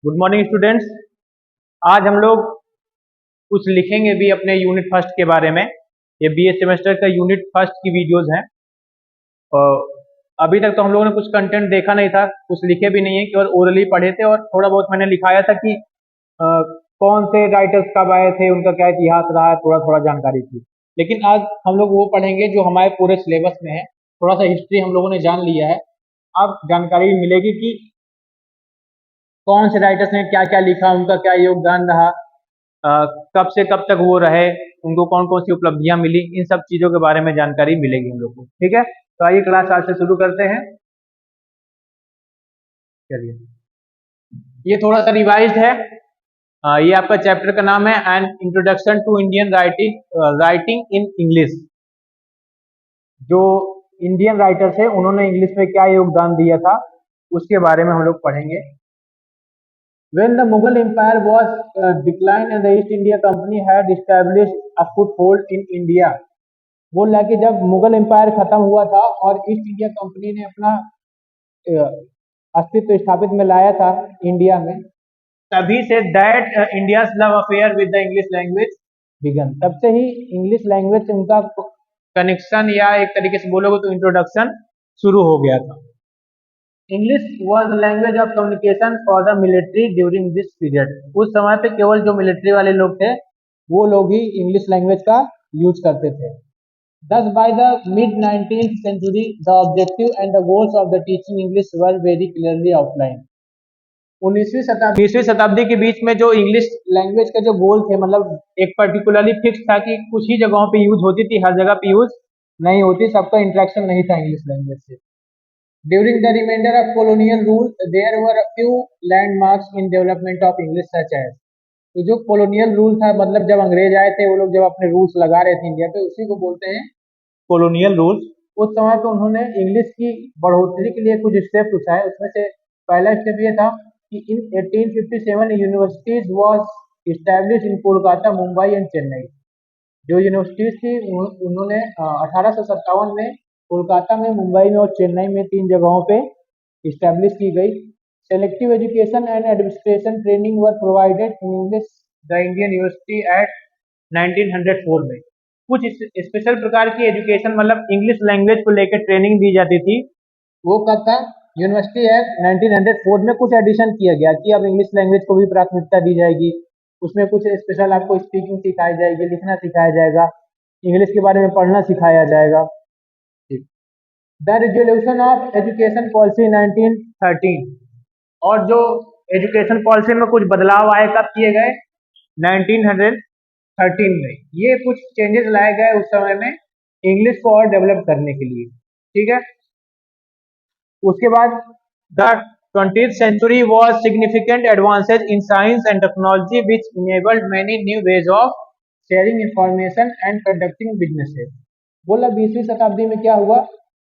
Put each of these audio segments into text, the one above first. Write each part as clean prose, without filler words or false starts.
Good morning students. आज हम लोग कुछ लिखेंगे भी अपने यूनिट फर्स्ट के बारे में। ये बीए सेमेस्टर का यूनिट फर्स्ट की वीडियोस हैं। और अभी तक तो हम लोगों ने कुछ कंटेंट देखा नहीं था, कुछ लिखे भी नहीं है, केवल ओरली पढ़े थे और थोड़ा बहुत मैंने लिखाया था कि अ, कौन से राइटर्स कब आए थे, उनका क्या इतिहास रहा है, थोड़ा थोड़ा जानकारी थी। लेकिन आज हम लोग वो पढ़ेंगे जो हमारे पूरे सिलेबस में है। थोड़ा सा हिस्ट्री हम लोगों ने जान लिया है, अब जानकारी मिलेगी कि कौन से राइटर्स ने क्या क्या लिखा, उनका क्या योगदान रहा, कब से कब तक वो रहे, उनको कौन कौन सी उपलब्धियां मिली, इन सब चीजों के बारे में जानकारी मिलेगी हम लोग को। ठीक है, तो आइए क्लास आज से शुरू करते हैं। चलिए, ये थोड़ा सा रिवाइज्ड है। ये आपका चैप्टर का नाम है an introduction to Indian writing in English. जो इंडियन राइटर्स है उन्होंने इंग्लिश में क्या योगदान दिया था, उसके बारे में हम लोग पढ़ेंगे। When the Mughal Empire was declined and the East India Company had established a foothold in India, बोल रहा है कि जब मुगल एम्पायर खत्म हुआ था और ईस्ट इंडिया कंपनी ने अपना अस्तित्व स्थापित में लाया था इंडिया में, तभी से that India's love affair with the English language began. तब से ही इंग्लिश लैंग्वेज से उनका कनेक्शन या एक तरीके से बोलोगे तो इंट्रोडक्शन शुरू हो गया था। English was the language of communication for the military during this period. उस समय पे केवल जो मिलिट्री वाले लोग थे वो लोग ही इंग्लिश लैंग्वेज का यूज करते थे। Thus, by the mid-19th century, the objective and the goals of the teaching English were very clearly outlined. 20वीं शताब्दी के बीच में जो इंग्लिश लैंग्वेज का जो गोल थे, मतलब एक पर्टिकुलरली फिक्स था कि कुछ ही जगहों पे यूज होती थी, हर जगह पे यूज नहीं होती, सबका इंटरेक्शन नहीं था इंग्लिश लैंग्वेज से। During the remainder of colonial rule, there were a few landmarks in development of English such as, तो जो कॉलोनियल रूल था, मतलब जब अंग्रेज आए थे, वो लोग जब अपने रूल्स लगा रहे थे इंडिया पे, उसी को बोलते हैं कॉलोनियल रूल्स। उस समय पे उन्होंने इंग्लिश की बढ़ोतरी के लिए कुछ स्टेप्स उठाए। उसमें से पहला स्टेप ये था कि इन 1857 universities was establish in Kolkata, Mumbai and Chennai. जो यूनिवर्सिटीज थी उन्होंने 1857 में कोलकाता में, मुंबई में और चेन्नई में, तीन जगहों पे इस्टेब्लिश की गई। Selective education and administration training were provided in English the Indian university at 1904 में। कुछ स्पेशल प्रकार की एजुकेशन, मतलब इंग्लिश लैंग्वेज को लेकर ट्रेनिंग दी जाती थी, वो कब था? यूनिवर्सिटी एक्ट 1904 में कुछ एडिशन किया गया कि अब इंग्लिश लैंग्वेज को भी प्राथमिकता दी जाएगी। उसमें कुछ स्पेशल आपको स्पीकिंग सिखाई जाएगी, लिखना सिखाया जाएगा, इंग्लिश के बारे में पढ़ना सिखाया जाएगा। The resolution of education policy 1913, और जो एजुकेशन पॉलिसी में कुछ बदलाव आए कब किए गए? 1913 में। ये कुछ चेंजेस लाए गए उस समय में इंग्लिश को और डेवलप करने के लिए। ठीक है, उसके बाद the 20th century was significant advances in science and technology which enabled many new ways of sharing information and conducting businesses। बोला 20वीं शताब्दी में क्या हुआ?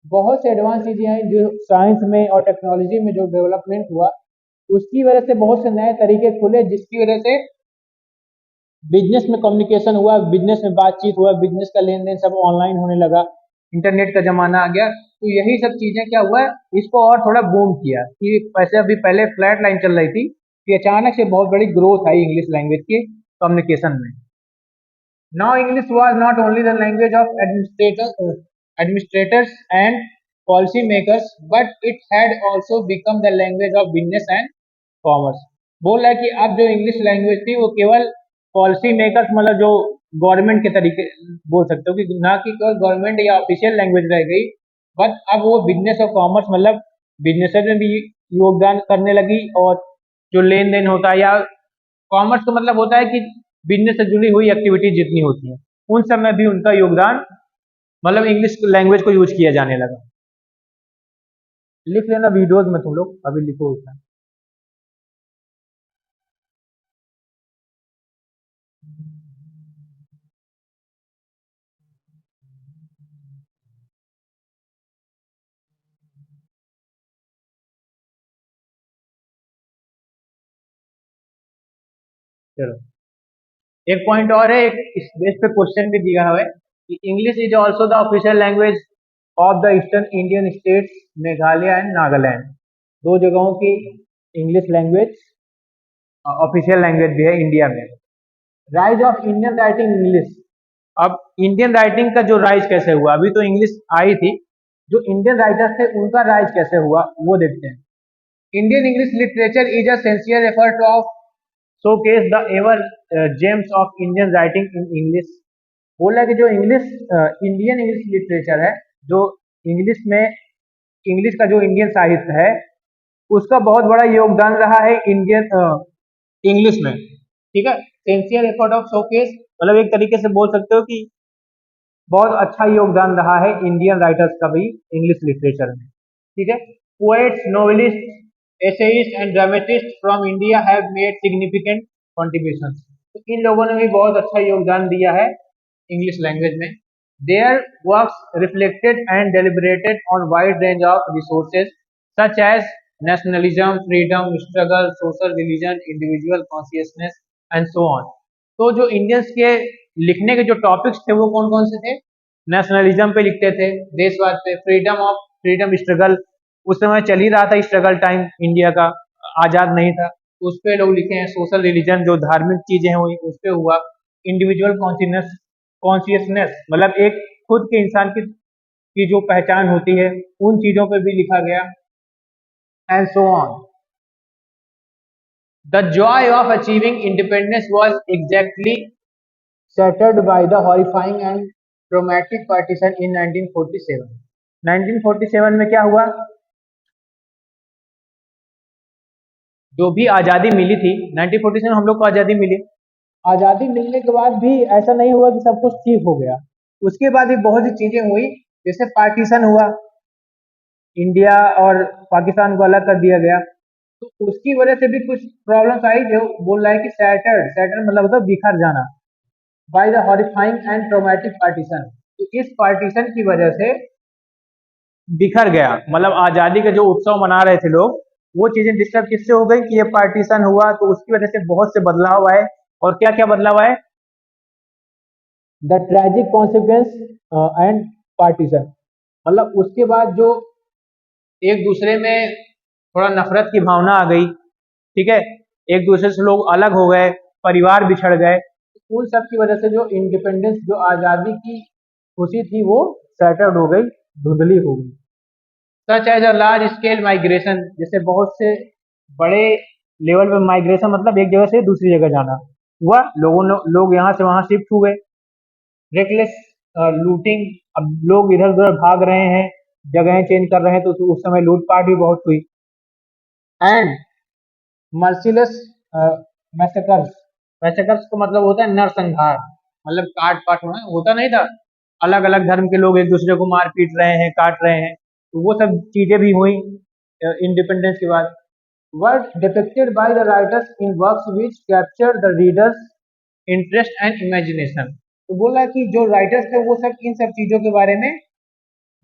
बहुत से एडवांस चीजें आई जो साइंस में और टेक्नोलॉजी में जो डेवलपमेंट हुआ, उसकी वजह से बहुत से नए तरीके खुले, जिसकी वजह से बिजनेस में कम्युनिकेशन हुआ, बिजनेस में बातचीत हुआ, बिजनेस का लेन देन सब ऑनलाइन होने लगा, इंटरनेट का जमाना आ गया। तो यही सब चीजें क्या हुआ, इसको और थोड़ा बूम किया कि वैसे अभी पहले फ्लैट लाइन चल रही थी कि अचानक से बहुत बड़ी ग्रोथ आई इंग्लिश लैंग्वेज के कम्युनिकेशन में। Now English was not only the language of administrators and policy makers but it had also become the language of business and commerce. बोल रहा है कि अब जो इंग्लिश लैंग्वेज थी वो केवल पॉलिसी मेकर्स, मतलब जो गवर्नमेंट के तरीके बोल सकते हो कि ना कि केवल गवर्नमेंट या ऑफिशियल लैंग्वेज रह गई, बट अब वो बिजनेस और कॉमर्स, मतलब बिजनेस में भी योगदान करने लगी। और जो लेन देन होता है, या कॉमर्स का मतलब होता है कि बिजनेस से जुड़ी हुई एक्टिविटी जितनी होती है, उन सब में भी उनका योगदान, मतलब इंग्लिश लैंग्वेज को यूज किया जाने लगा। लिख लेना वीडियोज में, तुम लोग अभी लिखो उसका। चलो, एक पॉइंट और है, एक इस बेस पे क्वेश्चन भी दिया हुआ है कि English is also the official language of the eastern Indian states Meghalaya and Nagaland. दो जगहों की इंग्लिश लैंग्वेज ऑफिशियल लैंग्वेज भी है इंडिया में। Rise of Indian writing English. अब इंडियन राइटिंग का जो राइज कैसे हुआ, अभी तो इंग्लिश आई थी, जो इंडियन राइटर्स थे उनका राइज कैसे हुआ वो देखते हैं। Indian English literature is a sincere effort of showcase the ever James of Indian writing in English. बोला कि जो इंडियन इंग्लिश लिटरेचर है, जो इंग्लिश में इंग्लिश का जो इंडियन साहित्य है उसका बहुत बड़ा योगदान रहा है इंडियन इंग्लिश में। ठीक है, सिंसियर एफर्ट ऑफ शोकेस मतलब एक तरीके से बोल सकते हो कि बहुत अच्छा योगदान रहा है इंडियन राइटर्स का भी इंग्लिश लिटरेचर में। ठीक है, poets, novelist, essayist and dramatist from India have made significant contributions. तो इन लोगों ने भी बहुत अच्छा योगदान दिया है इंग्लिश लैंग्वेज में। Their works reflected and deliberated on wide range of resources such as nationalism, freedom struggle, social religion, individual consciousness and so on. तो जो इंडियंस के लिखने के जो टॉपिक्स थे वो कौन कौन से थे? नेशनलिज्म पे लिखते थे, देशवाद पे, फ्रीडम स्ट्रगल, उस समय चल ही रहा था स्ट्रगल टाइम इंडिया का, आजाद नहीं था, उस पे लोग लिखे हैं। सोशल रिलीजन जो धार्मिक चीजें हुई उस पे हुआ। इंडिविजुअल कॉन्शियसनेस मतलब एक खुद के इंसान की जो पहचान होती है उन चीजों पे भी लिखा गया, and so on. The Joy of achieving independence was exactly shattered by the horrifying and traumatic partition in 1947। 1947 में क्या हुआ? जो भी आज़ादी मिली थी 1947 हम लोग को आज़ादी मिली, आज़ादी मिलने के बाद भी ऐसा नहीं हुआ कि सब कुछ ठीक हो गया। उसके बाद भी बहुत सी चीजें हुई, जैसे पार्टीशन हुआ, इंडिया और पाकिस्तान को अलग कर दिया गया, तो उसकी वजह से भी कुछ प्रॉब्लम्स आई। जो बोल रहा है कि सैटर्ड मतलब होता है बिखर जाना, by the horrifying and traumatic partition. तो इस पार्टीशन की वजह से बिखर गया, मतलब आजादी का जो उत्सव मना रहे थे लोग, वो चीजें डिस्टर्ब किससे हो गई कि ये पार्टीशन हुआ, तो उसकी वजह से बहुत से बदलाव आए। और क्या क्या बदलाव आए? The tragic consequence and partition, मतलब उसके बाद जो एक दूसरे में थोड़ा नफरत की भावना आ गई। ठीक है, एक दूसरे से लोग अलग हो गए, परिवार बिछड़ गए, उन सब की वजह से जो इंडिपेंडेंस, जो आज़ादी की खुशी थी वो सैटर्ड हो गई, धुंधली हो गई। Such as a large scale migration, जैसे बहुत से बड़े लेवल पे माइग्रेशन मतलब एक जगह से दूसरी जगह जाना हुआ, लोग यहाँ से वहाँ शिफ्ट हुए। रेकलेस लूटिंग, अब लोग इधर उधर भाग रहे हैं, जगहें चेंज कर रहे हैं, तो उस समय लूटपाट भी बहुत हुई। एंड मर्सिलस मैसेकर्स, मैसेकर्स का मतलब होता है नरसंहार, मतलब काट पाट होता नहीं था, अलग अलग धर्म के लोग एक दूसरे को मार पीट रहे हैं, काट रहे हैं, तो वो सब चीजें भी हुई इंडिपेंडेंस के बाद। Word depicted by the writers in works which capture the readers interest and imagination. तो बोला कि जो राइटर्स थे वो सब इन सब चीजों के बारे में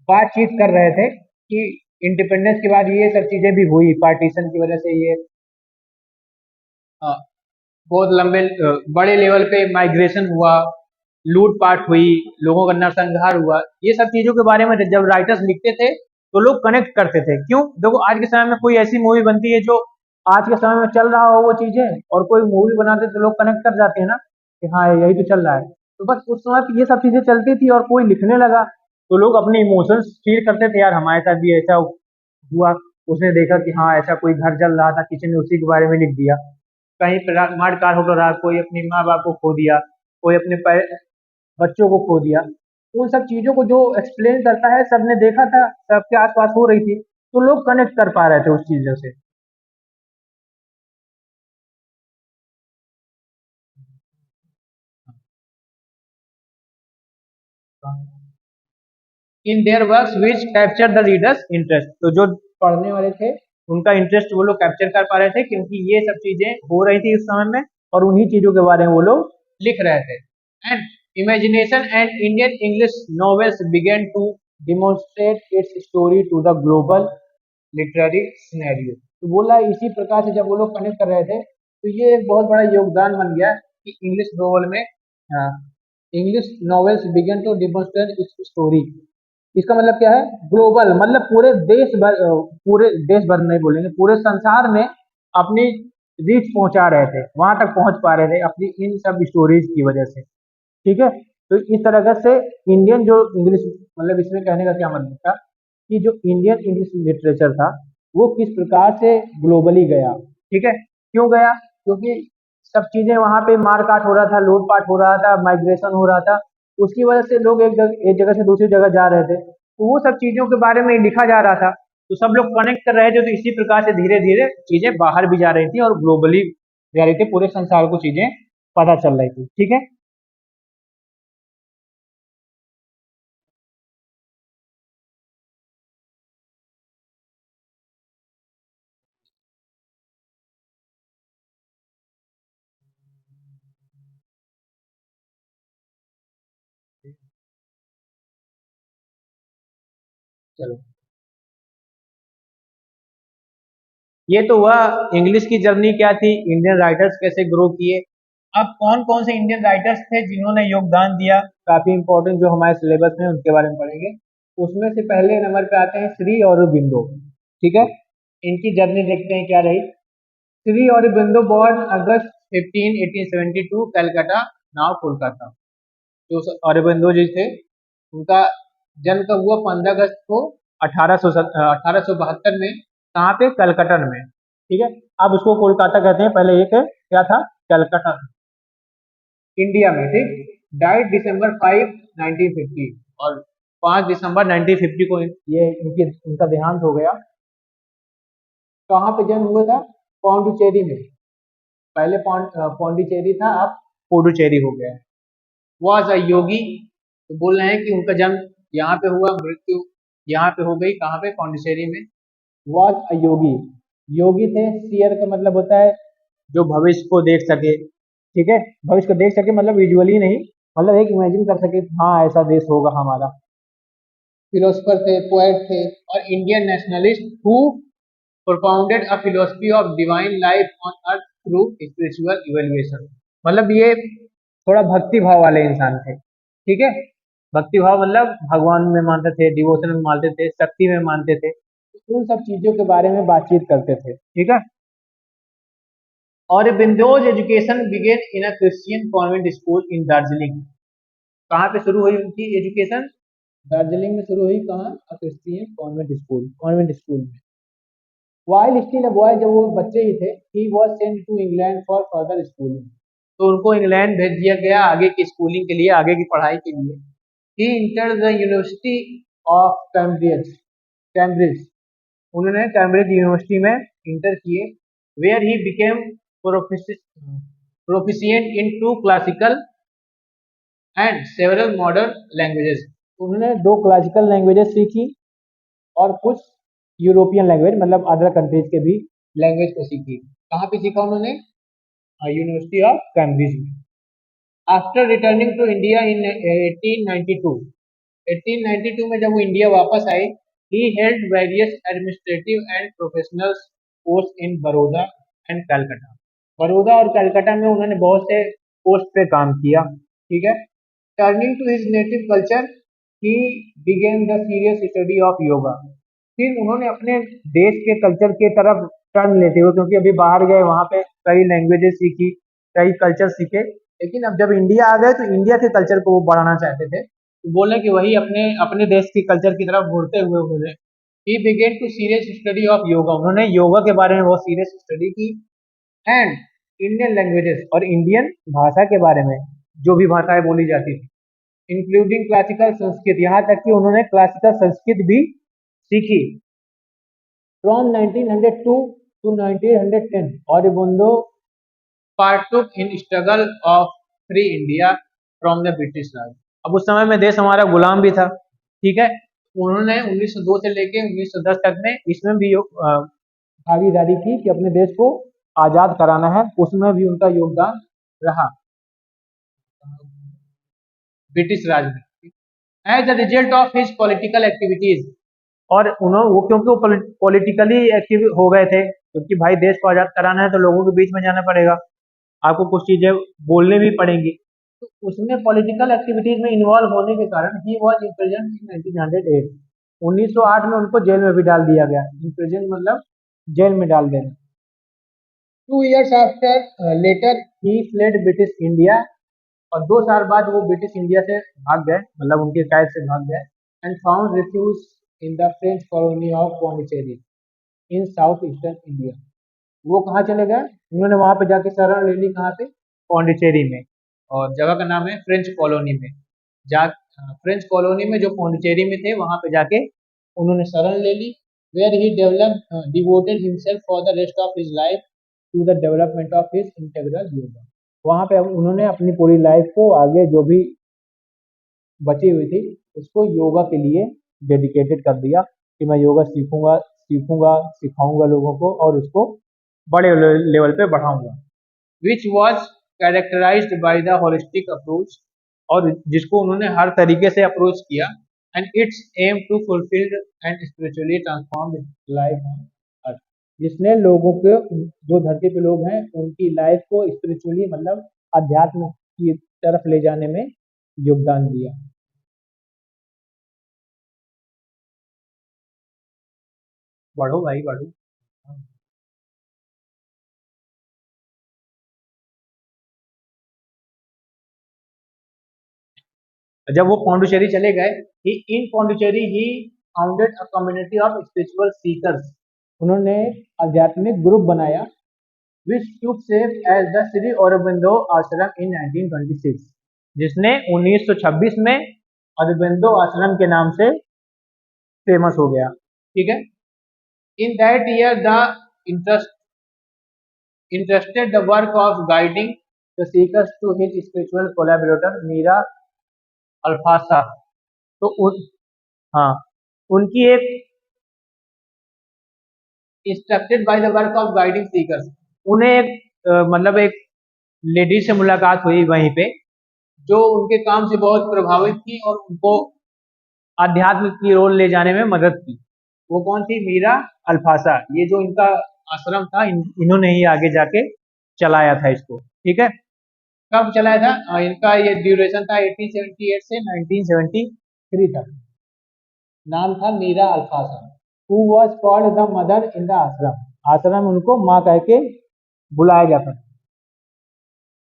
बातचीत कर रहे थे कि इंडिपेंडेंस के बाद ये सब चीजें भी हुई, पार्टीशन की वजह से ये बहुत लंबे बड़े लेवल पे माइग्रेशन हुआ, लूटपाट हुई, लोगों का नरसंहार हुआ। ये सब चीजों के बारे में जब राइटर्स लिखते थे तो लोग कनेक्ट करते थे। क्यों? देखो आज के समय में कोई ऐसी मूवी बनती है जो आज के समय में चल रहा हो वो चीजें, और कोई मूवी बनाते तो लोग कनेक्ट कर जाते हैं ना कि हाँ यही तो चल रहा है। तो बस उस समय पे ये सब चीजें चलती थी और कोई लिखने लगा तो लोग अपने इमोशंस फील करते थे, यार हमारे साथ भी ऐसा हुआ, उसने देखा कि हाँ ऐसा कोई घर जल रहा था, किसी ने उसी के बारे में लिख दिया। कहीं पे मार काट हो रहा, कोई अपने माँ बाप को खो दिया, कोई अपने बच्चों को खो दिया, तो उन सब चीजों को जो एक्सप्लेन करता है, सबने देखा था, सबके आसपास हो रही थी, तो लोग कनेक्ट कर पा रहे थे उस चीजों से। In their works which capture the readers interest, तो जो पढ़ने वाले थे उनका इंटरेस्ट वो लोग कैप्चर कर पा रहे थे, क्योंकि ये सब चीजें हो रही थी उस समय में और उन्हीं चीजों के बारे में वो लोग लिख रहे थे। And imagination and Indian English novels began to demonstrate its story to the global literary scenario. तो बोला इसी प्रकार से जब वो लोग कनेक्ट कर रहे थे तो ये एक बहुत बड़ा योगदान बन गया कि इंग्लिश नॉवल में English novels began to demonstrate its story. इसका मतलब क्या है? ग्लोबल मतलब पूरे देश भर नहीं बोलेंगे, पूरे संसार में अपनी रीच पहुंचा रहे थे, वहां तक पहुंच पा रहे थे अपनी इन सब स्टोरीज की वजह से। ठीक है। तो इस तरह से इंडियन जो इंग्लिश, मतलब इसमें कहने का क्या मतलब था कि जो इंडियन इंग्लिश लिटरेचर था वो किस प्रकार से ग्लोबली गया। ठीक है। क्यों गया? क्योंकि सब चीजें वहां पे मार काट हो रहा था, लूटपाट हो रहा था, माइग्रेशन हो रहा था, उसकी वजह से लोग एक जगह से दूसरी जगह जा रहे थे, तो वो सब चीजों के बारे में लिखा जा रहा था। तो सब लोग कनेक्ट कर रहे थे, तो इसी प्रकार से धीरे धीरे चीजें बाहर भी जा रही थी और ग्लोबली रियलिटी पूरे संसार को चीजें पता चल रही थी। ठीक है। चलो, ये तो हुआ इंग्लिश की जर्नी क्या थी, इंडियन राइटर्स कैसे ग्रो किए। अब कौन कौन से इंडियन राइटर्स थे जिन्होंने योगदान दिया, काफी इंपॉर्टेंट जो हमारे सिलेबस में है, उनके बारे में पढ़ेंगे। उसमें से पहले नंबर पे आते हैं श्री अरबिंदो। ठीक है। इनकी जर्नी देखते हैं क्या रही। श्री अरबिंदो बॉर्न अगस्त 15 1872 कलकत्ता, नाउ कोलकाता। जो अरबिंदो जी थे, उनका जन्म कब हुआ? 15 अगस्त को 1872 में। कहाँ पे? कलकत्ता में। ठीक है। अब उसको कोलकाता कहते हैं, पहले एक क्या था? कलकत्ता, इंडिया में। ठीक। डाइड December 5 1950, और 5 दिसंबर 1950 को ये इनकी इनका देहांत हो गया। कहाँ पे जन्म हुआ था? पौंडुचेरी में। पहले पौंडीचेरी था, अब पुडुचेरी हो गया है। वॉज अ योगी, तो बोल रहे हैं कि उनका जन्म यहाँ पे हुआ, मृत्यु यहाँ पे हो गई। कहाँ पे? पौंडीचेरी में। वॉज अ योगी, योगी थे। सीयर का मतलब होता है जो भविष्य को देख सके। ठीक है। भविष्य को देख सके मतलब विजुअली नहीं, मतलब एक इमेजिन कर सके, हाँ ऐसा देश होगा हमारा। फिलोसफर थे, पोएट थे, और Indian nationalist who propounded a philosophy of divine life on earth through spiritual evaluation. मतलब ये थोड़ा भक्ति भाव वाले इंसान थे। ठीक है। भक्ति भाव मतलब भगवान में मानते थे, डिवोशन में मानते थे, शक्ति में मानते थे, तो उन सब चीजों के बारे में बातचीत करते थे। ठीक है। और बिंदोज education began in a Christian convent school in Darjeeling. कहाँ पे शुरू हुई उनकी एजुकेशन? दार्जिलिंग में शुरू हुई। कहाँ? अ क्रिश्चियन कॉन्वेंट स्कूल में। वाइल स्टिल अ बॉय, जब वो बच्चे ही थे, he was sent to England for further schooling, तो उनको इंग्लैंड भेज दिया गया आगे की स्कूलिंग के लिए, आगे की पढ़ाई के लिए। He enter the university of Cambridge, उन्होंने कैम्ब्रिज यूनिवर्सिटी में इंटर किए। Where he became proficient in two classical and several modern languages. उन्होंने दो क्लासिकल लैंग्वेजेस सीखी और कुछ यूरोपियन लैंग्वेज, मतलब अदर कंट्रीज के भी लैंग्वेज को सीखी। कहाँ पे सीखा उन्होंने? यूनिवर्सिटी ऑफ कैम्ब्रिज में। After returning to India in 1892, 1892 में जब वो इंडिया वापस आए, he held various administrative and professional post in Baroda and Calcutta. Baroda और कलकत्ता में उन्होंने बहुत से पोस्ट पे काम किया। ठीक है। Turning to his native culture, he began the serious study of yoga. फिर उन्होंने अपने देश के कल्चर के तरफ टर्न लेते हुए, क्योंकि अभी बाहर गए, वहां पे कई लैंग्वेजेस सीखी, कई कल्चर सीखे, लेकिन अब जब इंडिया आ गए तो इंडिया के कल्चर को वो बढ़ाना चाहते थे, तो बोले कि वही अपने अपने देश के कल्चर की तरफ मुड़ते हुए उन्होंने he began to serious study of yoga, उन्होंने योगा के बारे में बहुत सीरियस स्टडी की। एंड इंडियन लैंग्वेजेस, और इंडियन भाषा के बारे में, जो भी भाषाएं बोली जाती थी, इंक्लूडिंग क्लासिकल संस्कृत, यहाँ तक कि उन्होंने क्लासिकल संस्कृत भी सीखी। From 1902 to 1910 Aurobindo partook in struggle of free India from the British Raj. अब उस समय में देश हमारा गुलाम भी था। ठीक है। उन्होंने 1902 से लेके 1910 तक में इसमें भी भागीदारी की कि अपने देश को आजाद कराना है, उसमें भी उनका योगदान रहा ब्रिटिश राज में। As a result of his political activities, और उन्होंने वो, क्योंकि वो पॉलिटिकली एक्टिव हो गए थे, क्योंकि भाई देश को आजाद कराना है तो लोगों के बीच में जाना पड़ेगा, आपको कुछ चीजें बोलने भी पड़ेंगी। तो उसमें पॉलिटिकल एक्टिविटीज में इन्वॉल्व होने के कारण ही वॉज इम्प्रिजन इन 1908, 1908 में उनको जेल में भी डाल दिया गया। इम्प्रिजन मतलब जेल में डाल देना। 2 years आफ्टर लेटर ही फ्लेड ब्रिटिश इंडिया, और 2 साल बाद वो ब्रिटिश इंडिया से भाग गए, मतलब उनके कैद से भाग गए। And found refuge in the French colony of Pondicherry in south eastern India. वो कहाँ चले गए? उन्होंने वहां पे जाके शरण ले ली, कहाँ पे? पौंडीचेरी में। और जगह का नाम है फ्रेंच कॉलोनी में। जा फ्रेंच कॉलोनी में जो पौंडीचेरी में थे, वहां पे जाके उन्होंने शरण ले ली। Where he develop devoted himself for the rest of his life to the development of his integral yoga. वहां पे उन्होंने अपनी पूरी लाइफ को, आगे जो भी बची हुई थी, उसको योगा के लिए डेडिकेटेड कर दिया कि मैं योगा सीखूंगा, सिखाऊंगा लोगों को, और उसको बड़े लेवल पे बढ़ाऊंगा। Which was characterised by the holistic approach, और जिसको उन्होंने हर तरीके से अप्रोच किया। And its aim to fulfilled and spiritually transform life on earth, जिसने लोगों के, जो धरती पे लोग हैं, उनकी लाइफ को स्पिरिचुअली, मतलब अध्यात्म की तरफ ले जाने में योगदान दिया। बढ़ो भाई बढ़ो। जब वो पौंडुचेरी चले गए, he in Pondicherry he founded a community of spiritual seekers. उन्होंने आध्यात्मिक ग्रुप बनाया, which took shape as the Sri Aurobindo ashram in 1926, जिसने 1926 में अरबिंदो आश्रम के नाम से फेमस हो गया। ठीक है। In that year the interest interested the work of guiding the seekers to his spiritual collaborator Mirra Alfassa. तो हाँ, उनकी एक instructed by the work of guiding seekers, उन्हें एक मतलब एक लेडी से मुलाकात हुई वहीं पे, जो उनके काम से बहुत प्रभावित थी और उनको आध्यात्म की ओर ले जाने में मदद की। वो कौन थी? मीरा अल्फासा। ये जो इनका आश्रम था, इन्होंने ही आगे जाके चलाया था इसको। ठीक है। कब चलाया था? इनका ये ड्यूरेशन था 1878 से 1973 तक। नाम था Mirra Alfassa. Who was called the mother in the ashram. Ashram उनको माँ कह के बुलाया जाता था।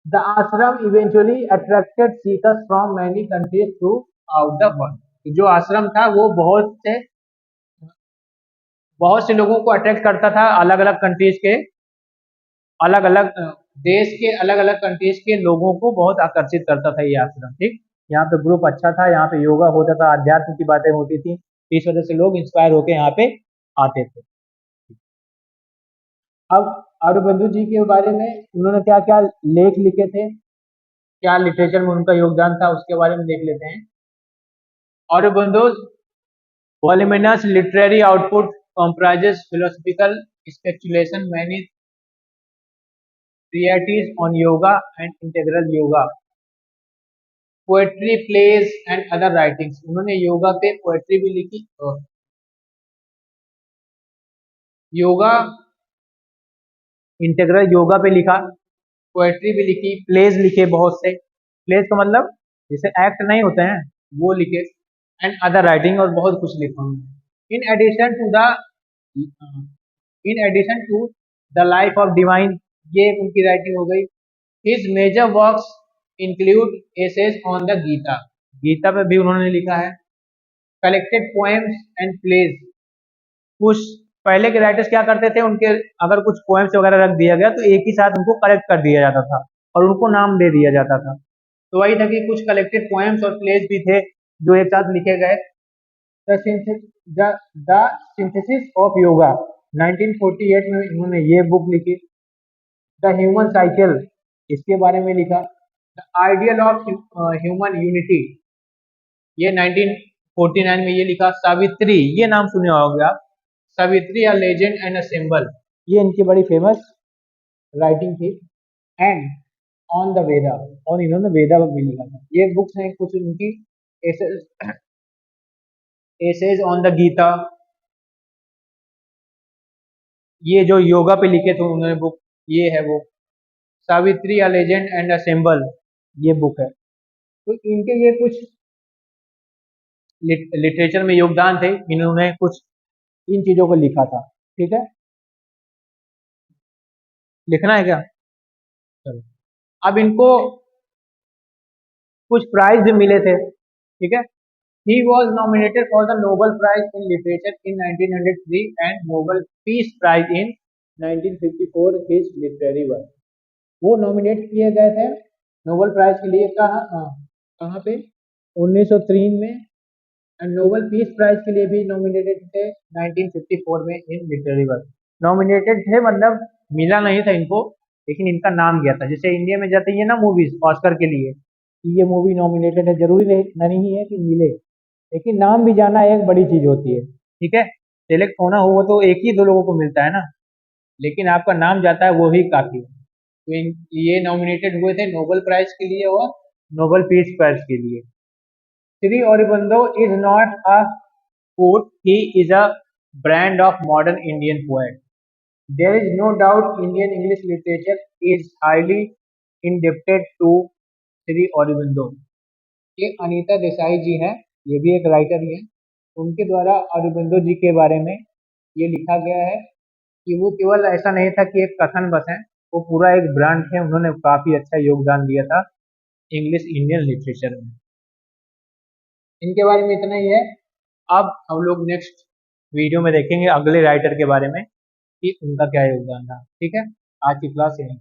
द आश्रम eventually attracted seekers from many countries through out the world. जो आश्रम था वो बहुत से लोगों को अट्रैक्ट करता था, अलग अलग कंट्रीज के, अलग अलग देश के, अलग अलग कंट्रीज के लोगों को बहुत आकर्षित करता था ये आश्रम। ठीक। यहाँ पे ग्रुप अच्छा था, यहाँ पे योगा होता था, अध्यात्म की बातें होती थी, इस वजह से लोग इंस्पायर होकर यहाँ पे आते थे। अब औरबिंदो जी के बारे में उन्होंने क्या क्या लेख लिखे थे, क्या लिटरेचर में उनका योगदान था, उसके बारे में देख लेते हैं। औरबिंदो's voluminous literary output comprises philosophical speculation, many treatises on yoga and integral yoga, poetry, plays and other writings। उन्होंने योगा पे पोएट्री भी लिखी, और योगा, इंटीग्रल योगा पे लिखा, पोएट्री भी लिखी, प्लेज लिखे बहुत से। प्लेज का मतलब जैसे एक्ट नहीं होते हैं, वो लिखे। एंड अदर राइटिंग, और बहुत कुछ लिखा उन्होंने। In addition to the life of divine, ये उनकी राइटिंग हो गई। His major works include essays on the Gita, Gita पे भी उन्होंने लिखा है। Collected poems and plays. कुछ पहले के राइटर्स क्या करते थे, उनके अगर कुछ पोएम्स वगैरह रख दिया गया तो एक ही साथ उनको कलेक्ट कर दिया जाता था और उनको नाम दे दिया जाता था। तो वही था कि कुछ कलेक्टेड पोएम्स और प्लेज भी थे जो एक साथ लिखे गए। द सिंथेसिस ऑफ योगा, 1948 में इन्होंने ये बुक लिखी। द ह्यूमन साइकिल, इसके बारे में लिखा। The ideal of human unity, ये 1949 में ये लिखा। सावित्री, ये नाम सुने होंगे आप, Savitri a legend and a symbol, ये इनकी बड़ी फेमस राइटिंग थी। एंड ऑन द वेदा, और इन्होंने वेदा भी लिखा था। ये बुक्स हैं कुछ इनकी। एसेज ऑन द गीता, ये जो योगा पे लिखे थे उन्होंने बुक, ये है वो। Savitri a legend and a symbol, ये बुक है। तो इनके ये कुछ लिटरेचर में योगदान थे, इन्होंने कुछ इन चीजों को लिखा था। ठीक है। लिखना है क्या? चलो, अब इनको कुछ प्राइज भी मिले थे, ठीक है। He was nominated for the Nobel prize in literature in 1903 and Nobel peace prize in 1954 his literary work. वो नॉमिनेट किए गए थे नोबेल प्राइज के लिए, कहाँ? कहाँ पे? 1903 में। एंड नोबेल पीस प्राइज के लिए भी नॉमिनेटेड थे 1954 में इन लिटरेरी वर्क। नॉमिनेटेड थे मतलब मिला नहीं था इनको, लेकिन इनका नाम गया था। जैसे इंडिया में जाती है ना मूवीज ऑस्कर के लिए कि ये मूवी नॉमिनेटेड है, जरूरी नहीं है कि मिले, लेकिन नाम भी जाना एक बड़ी चीज होती है, ठीक है। सेलेक्ट होना हो तो एक ही दो लोगों को मिलता है ना, लेकिन आपका नाम जाता है वो ही काफी है। तो ये नॉमिनेटेड हुए थे नोबेल प्राइज के लिए और नोबेल पीस प्राइज के लिए। Sri Aurobindo is not a poet, he is a brand of modern Indian poet. There is no doubt Indian English literature is highly indebted to Shri Aurobindo. ये अनीता देसाई जी हैं, ये भी एक राइटर ही हैं। उनके द्वारा औरबिंदो जी के बारे में ये लिखा गया है कि वो केवल ऐसा नहीं था कि एक कथन बस है, वो पूरा एक ब्रांड है। उन्होंने काफी अच्छा योगदान दिया था इंग्लिश इंडियन लिटरेचर में। इनके बारे में इतना ही है। अब हम लोग नेक्स्ट वीडियो में देखेंगे अगले राइटर के बारे में कि उनका क्या योगदान था, ठीक है। आज की क्लास यहीं